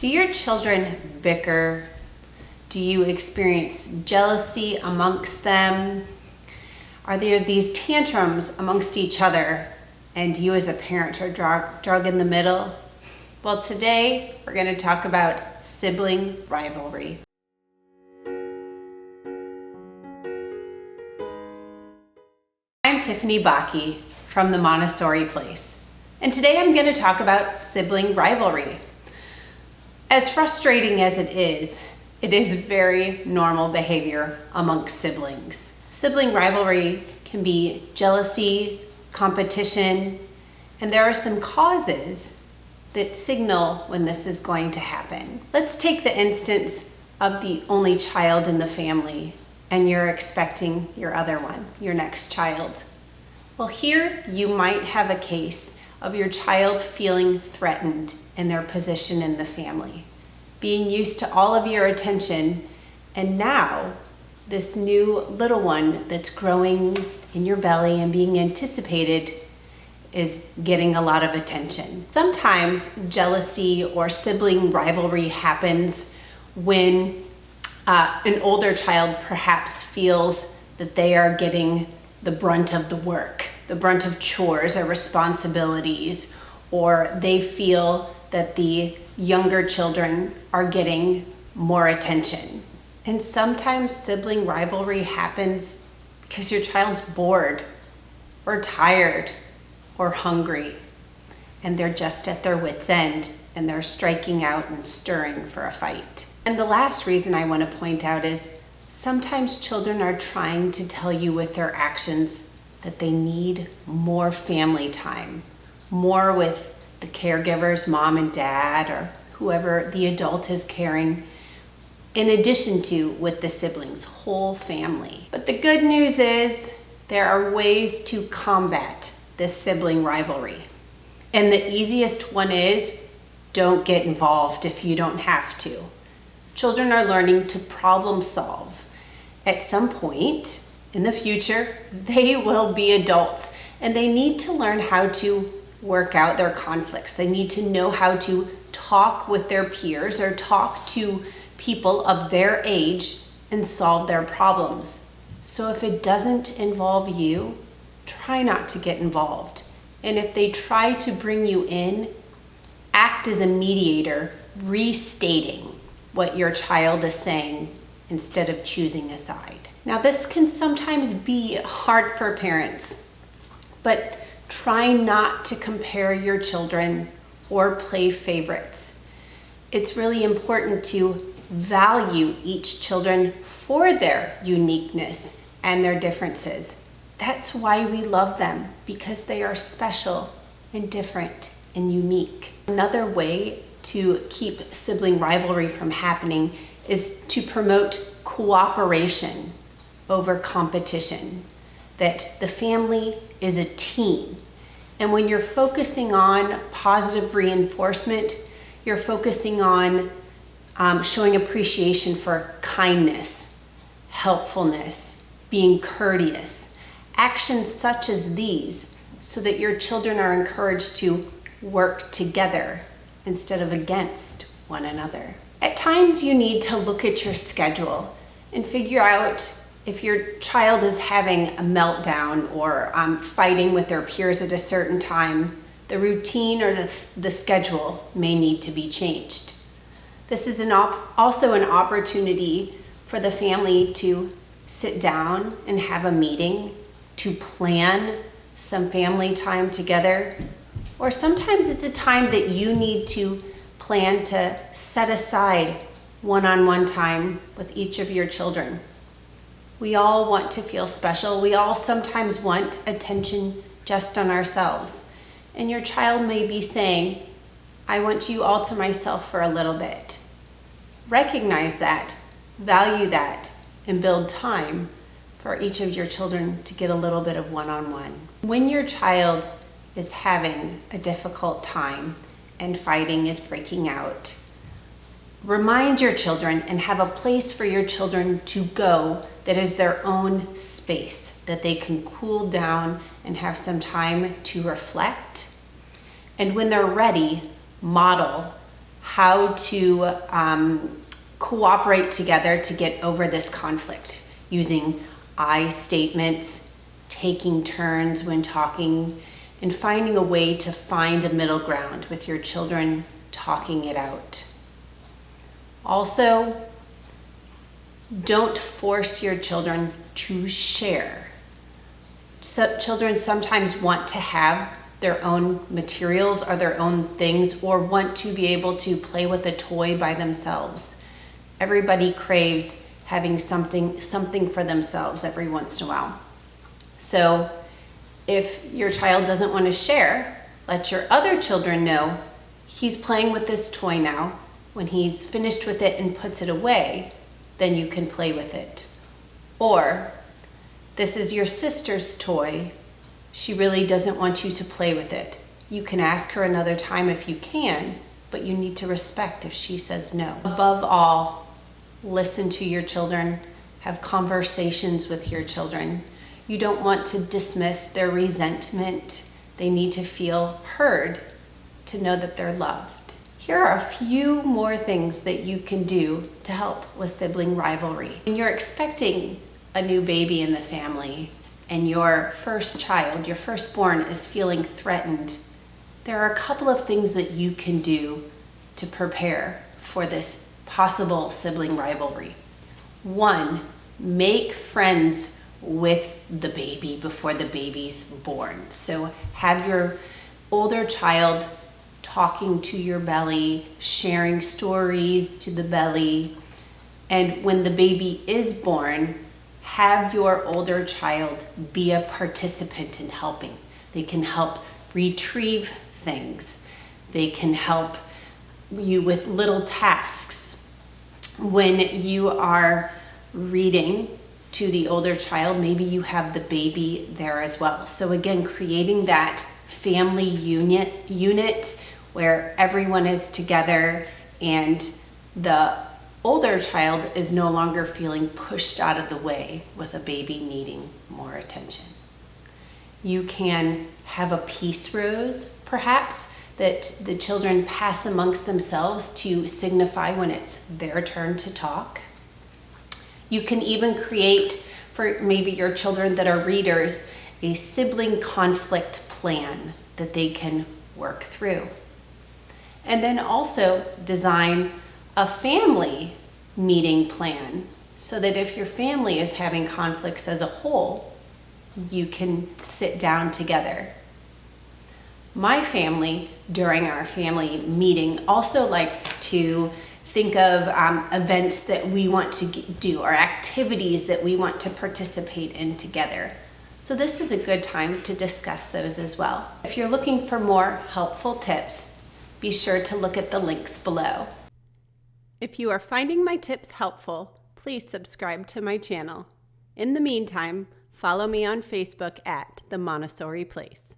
Do your children bicker? Do you experience jealousy amongst them? Are there these tantrums amongst each other and you as a parent are drug in the middle? Well, today we're going to talk about sibling rivalry. I'm Tiffany Bakke from the Montessori Place, and today I'm going to talk about sibling rivalry. As frustrating as it is very normal behavior amongst siblings. Sibling rivalry can be jealousy, competition, and there are some causes that signal when this is going to happen. Let's take the instance of the only child in the family and you're expecting your other one, your next child. Well, here you might have a case of your child feeling threatened in their position in the family, being used to all of your attention, and now this new little one that's growing in your belly and being anticipated is getting a lot of attention. Sometimes jealousy or sibling rivalry happens when an older child perhaps feels that they are getting the brunt of the work, the brunt of chores or responsibilities, or they feel that the younger children are getting more attention. And sometimes sibling rivalry happens because your child's bored or tired or hungry, and they're just at their wits' end and they're striking out and stirring for a fight. And the last reason I want to point out is sometimes children are trying to tell you with their actions that they need more family time, more with the caregivers, mom and dad, or whoever the adult is caring, in addition to with the siblings, whole family. But the good news is there are ways to combat this sibling rivalry. And the easiest one is don't get involved if you don't have to. Children are learning to problem solve. At some point in the future, they will be adults and they need to learn how to work out their conflicts. They need to know how to talk with their peers or talk to people of their age and solve their problems. So if it doesn't involve you, try not to get involved. And if they try to bring you in, act as a mediator, restating what your child is saying instead of choosing a side. Now, this can sometimes be hard for parents, but try not to compare your children or play favorites. It's really important to value each children for their uniqueness and their differences. That's why we love them, because they are special and different and unique. Another way to keep sibling rivalry from happening is to promote cooperation over competition, that the family is a team. And when you're focusing on positive reinforcement, you're focusing on showing appreciation for kindness, helpfulness, being courteous, actions such as these, so that your children are encouraged to work together instead of against one another. At times you need to look at your schedule and figure out if your child is having a meltdown or fighting with their peers at a certain time. The routine or the schedule may need to be changed. This is also an opportunity for the family to sit down and have a meeting, to plan some family time together. Or sometimes it's a time that you need to plan to set aside one-on-one time with each of your children. We all want to feel special. We all sometimes want attention just on ourselves. And your child may be saying, I want you all to myself for a little bit. Recognize that, value that, and build time for each of your children to get a little bit of one-on-one. When your child is having a difficult time and fighting is breaking out, remind your children and have a place for your children to go that is their own space, that they can cool down and have some time to reflect. And when they're ready, model how to cooperate together to get over this conflict using I statements, taking turns when talking, and finding a way to find a middle ground with your children, talking it out. Also, don't force your children to share. So children sometimes want to have their own materials or their own things, or want to be able to play with a toy by themselves. Everybody craves having something for themselves every once in a while. So if your child doesn't want to share, let your other children know he's playing with this toy now. When he's finished with it and puts it away, then you can play with it. Or, this is your sister's toy. She really doesn't want you to play with it. You can ask her another time if you can, but you need to respect if she says no. Above all, listen to your children, have conversations with your children. You don't want to dismiss their resentment. They need to feel heard, to know that they're loved. Here are a few more things that you can do to help with sibling rivalry. When you're expecting a new baby in the family and your first child, your firstborn, is feeling threatened, there are a couple of things that you can do to prepare for this possible sibling rivalry. One, make friends with the baby before the baby's born. So have your older child talking to your belly, sharing stories to the belly. And when the baby is born, have your older child be a participant in helping. They can help retrieve things. They can help you with little tasks. When you are reading to the older child, maybe you have the baby there as well. So again, creating that family unit where everyone is together and the older child is no longer feeling pushed out of the way with a baby needing more attention. You can have a peace rose, perhaps, that the children pass amongst themselves to signify when it's their turn to talk. You can even create, for maybe your children that are readers, a sibling conflict plan that they can work through. And then also design a family meeting plan so that if your family is having conflicts as a whole, you can sit down together. My family, during our family meeting, also likes to think of events that we want to do or activities that we want to participate in together. So this is a good time to discuss those as well. If you're looking for more helpful tips, be sure to look at the links below. If you are finding my tips helpful, please subscribe to my channel. In the meantime, follow me on Facebook at The Montessori Place.